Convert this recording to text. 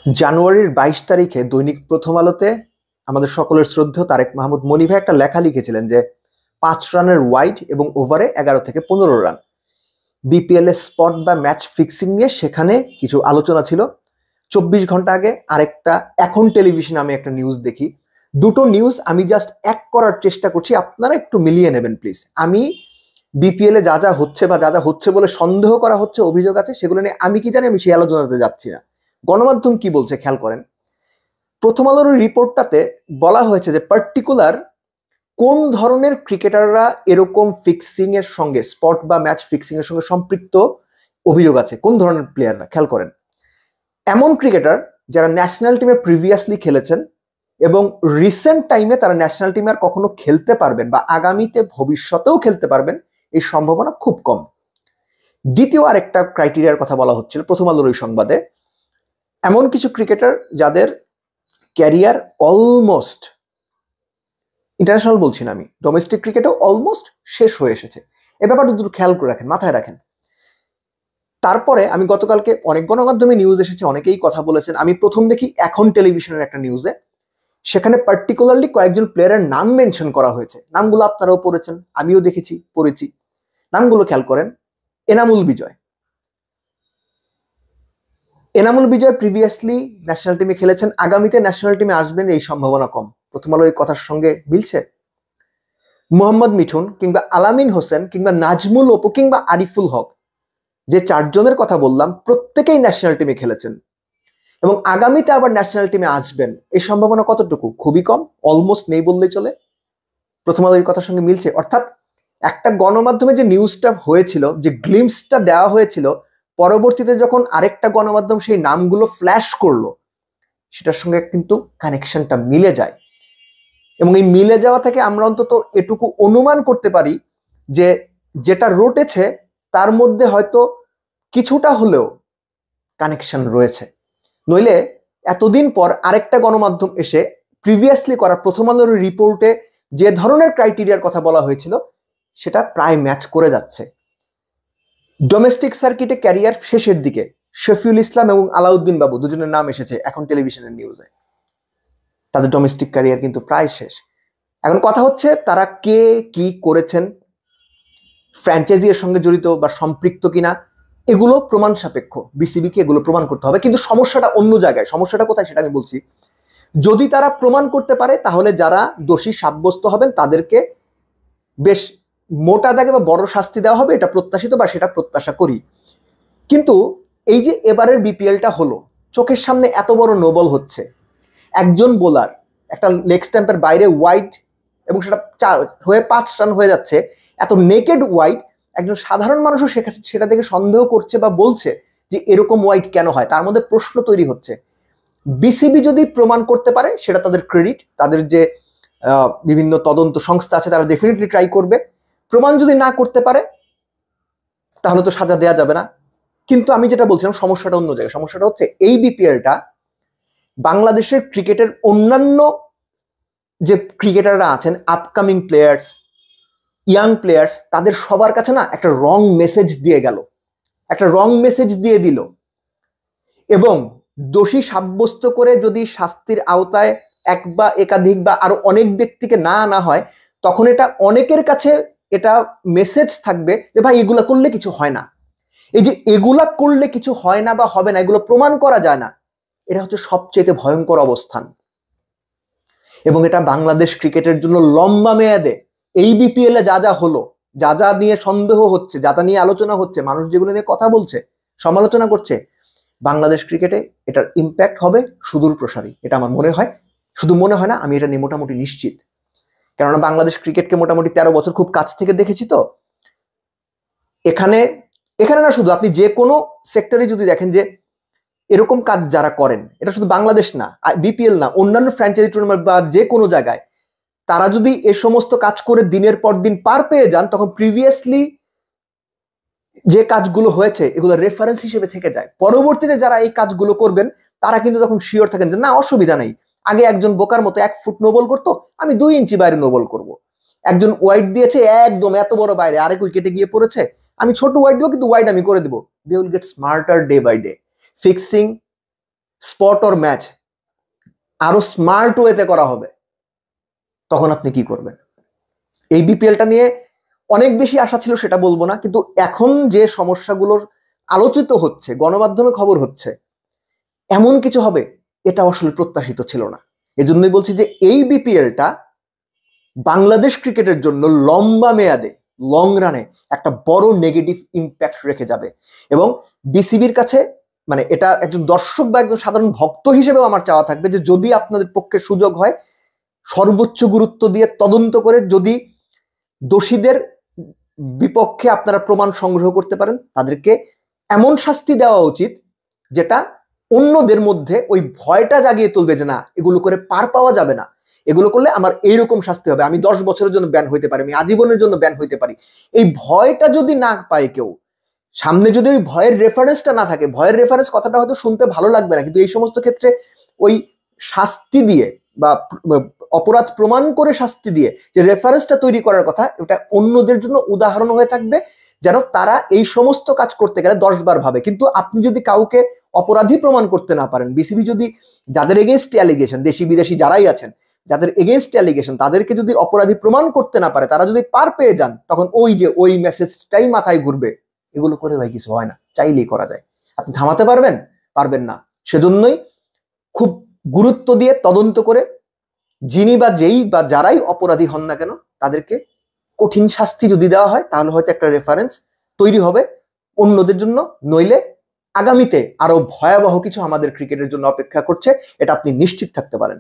জানুয়ারির ২২ তারিখে দৈনিক প্রথম আলোতে আমাদের সকলের শ্রদ্ধেয় তারেক মাহমুদ মনি ভাই একটা লেখা লিখেছিলেন যে ৫ রানের ওয়াইড এবং ওভারে ১১ থেকে ১৫ রান। বিপিএল এর স্পট বা ম্যাচ ফিক্সিং নিয়ে সেখানে কিছু আলোচনা ছিল। ২৪ ঘন্টা আগে আরেকটা এখন টেলিভিশনে আমি একটা নিউজ দেখি। দুটো নিউজ আমি জাস্ট এক করার চেষ্টা করছি, আপনারা একটু মিলিয়ে নেবেন প্লিজ। আমি বিপিএল এ যা যা হচ্ছে বা যা যা হচ্ছে বলে সন্দেহ করা হচ্ছে, অভিযোগ আছে, সেগুলো নিয়ে আমি কি জানি, আমি সেই আলোচনাতে যাচ্ছি না। গণমাধ্যম কি বলছে খেয়াল করেন। প্রথম আলোর রিপোর্টটাতে বলা হয়েছে যে পার্টিকুলার কোন ধরনের ক্রিকেটাররা এরকম ফিক্সিং এর সঙ্গে, স্পট বা ম্যাচ ফিক্সিং এর সঙ্গে সম্পৃক্ত অভিযোগ আছে, কোন ধরনের প্লেয়াররা। খেয়াল করেন, এমন ক্রিকেটার যারা ন্যাশনাল টিমে প্রিভিয়াসলি খেলেছেন এবং রিসেন্ট টাইমে তারা ন্যাশনাল টিমে আর কখনো খেলতে পারবেন বা আগামীতে ভবিষ্যতেও খেলতে পারবেন, এই সম্ভাবনা খুব কম। দ্বিতীয় আরেকটা ক্রাইটেরিয়ার কথা বলা হচ্ছিল প্রথম আলোর ওই সংবাদে, এমন কিছু ক্রিকেটার যাদের ক্যারিয়ার অলমোস্ট, ইন্টারন্যাশনাল বলছি না আমি, ডোমেস্টিক ক্রিকেটও অলমোস্ট শেষ হয়ে এসেছে। এ ব্যাপারটা দুটো খেয়াল করে রাখেন, মাথায় রাখেন। তারপরে আমি গতকালকে অনেক গণমাধ্যমে নিউজ এসেছে, অনেকেই কথা বলেছেন। আমি প্রথম দেখি এখন টেলিভিশনের একটা নিউজে, সেখানে পার্টিকুলারলি কয়েকজন প্লেয়ারের নাম মেনশন করা হয়েছে। নামগুলো আপনারাও পড়েছেন, আমিও দেখেছি, পড়েছি। নামগুলো খেয়াল করেন। এনামুল বিজয়। এনামুল বিজয় প্রিভিয়াসলি ন্যাশনাল টিমে খেলেছেন, আগামীতে ন্যাশনাল টিমে আসবেন এই সম্ভাবনা কম। প্রথম আলো এই কথার সঙ্গে মিলছে। মোহাম্মদ মিঠুন কিংবা আলামিন হোসেন কিংবা নাজমুল অপু কিংবা আরিফুল হক, যে চারজনের কথা বললাম, প্রত্যেকেই ন্যাশনাল টিমে খেলেছেন এবং আগামীতে আবার ন্যাশনাল টিমে আসবেন, এই সম্ভাবনা কতটুকু? খুবই কম, অলমোস্ট নেই বললেই চলে। প্রথম আলো এই কথার সঙ্গে মিলছে। অর্থাৎ একটা গণমাধ্যমে যে নিউজটা হয়েছিল, যে গ্লিমসটা দেওয়া হয়েছিল, পরবর্তীতে যখন আরেকটা গণমাধ্যম সেই নামগুলো ফ্ল্যাশ করলো, সেটার সঙ্গে কিন্তু কানেকশনটা মিলে যায়। এবং এই মিলে যাওয়া থেকে আমরা অন্তত এটুকু অনুমান করতে পারি যে যেটা রটেছে তার মধ্যে হয়তো কিছুটা হলেও কানেকশন রয়েছে। নইলে এতদিন পর আরেকটা গণমাধ্যম এসে প্রিভিয়াসলি করা প্রথম আলোর রিপোর্টে যে ধরনের ক্রাইটেরিয়ার কথা বলা হয়েছিল সেটা প্রায় ম্যাচ করে যাচ্ছে। ডোমেস্টিক সার্কিটে ক্যারিয়ার শেষের দিকে শফিউল ইসলাম এবং আলাউদ্দিন বাবু, দুজনের নাম এসেছে এখন টেলিভিশনের নিউজে। তাদের ডোমেস্টিক ক্যারিয়ার কিন্তু প্রায় শেষ। এখন কথা হচ্ছে তারা কে কি করেছেন, ফ্র্যাঞ্চাইজি এর সঙ্গে জড়িত বা সম্পৃক্ত কিনা, এগুলো প্রমাণ সাপেক্ষ। বিসিবিকে এগুলো প্রমাণ করতে হবে। কিন্তু সমস্যাটা অন্য জায়গায়। সমস্যাটা কোথায় সেটা আমি বলছি। যদি তারা প্রমাণ করতে পারে তাহলে যারা দোষী সাব্যস্ত হবেন তাদেরকে বেশ মোটা দাগে বা বড় শাস্তি দেওয়া হবে, এটা প্রত্যাশিত বা সেটা প্রত্যাশা করি। কিন্তু এই যে এবারের বিপিএলটা হলো, চোখের সামনে এত বড় নোবল হচ্ছে, একজন বোলার একটা লেগ স্ট্যাম্পের বাইরে ওয়াইড এবং সেটা হয়ে 5 রান হয়ে যাচ্ছে, এত নেকেড ওয়াইড, একজন সাধারণ মানুষও সেটা দেখে সন্দেহ করছে বা বলছে যে এরকম ওয়াইড কেন হয়। তার মধ্যে প্রশ্ন তৈরি হচ্ছে। বিসিবি যদি প্রমাণ করতে পারে সেটা তাদের ক্রেডিট, তাদের যে বিভিন্ন তদন্ত সংস্থা আছে তারা ডেফিনেটলি ট্রাই করবে। প্রমাণ যদি না করতে পারে তাহলে তো সাজা দেয়া যাবে না। কিন্তু আমি যেটা বলছিলাম, সমস্যাটা অন্য জায়গায়। সমস্যাটা হচ্ছে এই বিপিএলটা বাংলাদেশের ক্রিকেটের অন্যান্য যে ক্রিকেটাররা আছেন, আপকামিং প্লেয়ার্স, ইয়াং প্লেয়ার্স, তাদের সবার কাছে না একটা রং মেসেজ দিয়ে গেল, একটা রং মেসেজ দিয়ে দিল। এবং দোষী সাব্যস্ত করে যদি শাস্তির আওতায় এক বা একাধিক বা আরো অনেক ব্যক্তিকে না আনা হয়, তখন এটা অনেকের কাছে এটা মেসেজ থাকবে যে ভাই এগুলা করলে কিছু হয় না। এই যে এগুলা করলে কিছু হয় না বা হবে না, এগুলো প্রমাণ করা যায় না, এটা হচ্ছে সবচেয়ে ভয়ঙ্কর অবস্থান। এবং এটা বাংলাদেশ ক্রিকেটের জন্য লম্বা মেয়াদে, এই বিপিএল এ যা যা হলো, যা যা নিয়ে সন্দেহ হচ্ছে, যা যা নিয়ে আলোচনা হচ্ছে, মানুষ যেগুলো নিয়ে কথা বলছে, সমালোচনা করছে, বাংলাদেশ ক্রিকেটে এটার ইম্প্যাক্ট হবে সুদূর প্রসারী। এটা আমার মনে হয়, শুধু মনে হয় না, আমি এটা নিয়ে মোটামুটি নিশ্চিত। কেননা বাংলাদেশ ক্রিকেটকে মোটামুটি 13 বছর খুব কাছ থেকে দেখেছি। তো এখানে এখানে না, শুধু আপনি যে কোনো সেক্টরে যদি দেখেন যে এরকম কাজ যারা করেন, এটা শুধু বাংলাদেশ না, বিপিএল না, অন্যান্য ফ্র্যাঞ্চাইজি টুর্নামেন্ট বা যে কোনো জায়গায় তারা যদি এ সমস্ত কাজ করে দিনের পর দিন পার পেয়ে যান, তখন প্রিভিয়াসলি যে কাজগুলো হয়েছে এগুলো রেফারেন্স হিসেবে থেকে যায়। পরবর্তীতে যারা এই কাজগুলো করবেন তারা কিন্তু তখন শিওর থাকেন যে না, অসুবিধা নেই। আগে একজন বোকার মতো 1 ফুট নোবল করতো, আমি 2 ইঞ্চি বাইরে নোবল করব। একজন ওয়াইড দিয়েছে একদম এত বড় বাইরে, আরেক উইকেটে গিয়ে পড়েছে, আমি ছোট ওয়াইড দেবো কিন্তু ওয়াইড আমি করে দেবো। They will get smarter day by day. Fixing spot or match আরো স্মার্ট ওয়েতে করা হবে, তখন আপনি কি করবেন? এই বিপিএলটা নিয়ে অনেক বেশি আশা ছিল সেটা বলবো না, কিন্তু এখন যে সমস্যাগুলোর আলোচিত হচ্ছে, গণমাধ্যমে খবর হচ্ছে, এমন কিছু হবে এটা আসলে প্রত্যাশিত ছিল না। এজন্যই বলছি যে এই বিপিএলটা বাংলাদেশ ক্রিকেটের জন্য লম্বা মেয়াদে, লং রানে একটা বড় নেগেটিভ ইম্প্যাক্ট রেখে যাবে। এবং বিসিবির কাছে, মানে এটা একজন দর্শক বা একজন সাধারণ ভক্ত হিসেবেও আমার চাওয়া থাকবে যে যদি আপনাদের পক্ষে সুযোগ হয়, সর্বোচ্চ গুরুত্ব দিয়ে তদন্ত করে যদি দোষীদের বিপক্ষে আপনারা প্রমাণ সংগ্রহ করতে পারেন, তাদেরকে এমন শাস্তি দেওয়া উচিত যেটা অন্যদের মধ্যে ওই ভয়টা জাগিয়ে তুলবে যে না, এগুলো করে পার পাওয়া যাবে না, এগুলো করলে আমার এইরকম শাস্তি হবে, আমি 10 বছরের জন্য ব্যান হইতে পারি, আমি আজীবনের জন্য ব্যান হইতে পারি। এই ভয়টা যদি না পায় কেউ, সামনে যদি ওই ভয়ের রেফারেন্সটা না থাকে, ভয়ের রেফারেন্স কথাটা হয়তো শুনতে ভালো লাগবে না, কিন্তু এই সমস্ত ক্ষেত্রে ওই শাস্তি দিয়ে বা অপরাধ প্রমাণ করে শাস্তি দিয়ে যে রেফারেন্সটা তৈরি করার কথা, এটা অন্যদের জন্য উদাহরণ হয়ে থাকবে, যেন তারা এই সমস্ত কাজ করতে গেলে 10 বার ভাবে। কিন্তু আপনি যদি কাউকে অপরাধী প্রমাণ করতে না পারেন, বিসিবি যদি যাদের এগেইনস্ট অ্যালিগেশন, দেশি বিদেশি যারাই আছেন, যাদের এগেইনস্ট অ্যালিগেশন, তাদেরকে যদি অপরাধী প্রমাণ করতে না পারে, তারা যদি পার পেয়ে যান, তখন ওই যে ওই মেসেজটাই মাথায় ঘুরবে, এগুলো করে ভাই কিছু হয় না, চাইলেই করা যায়। আপনি থামাতে পারবেন? পারবেন না। সেজন্যই খুব গুরুত্ব দিয়ে তদন্ত করে যিনি বা যেই বা যারাই অপরাধী হন না কেন, তাদেরকে কঠিন শাস্তি যদি দেওয়া হয়, তাহলে হয়তো একটা রেফারেন্স তৈরি হবে অন্যদের জন্য। নইলে আগামীতে আরো ভয়াবহ কিছু আমাদের ক্রিকেটের জন্য অপেক্ষা করছে, এটা আপনি নিশ্চিত থাকতে পারেন।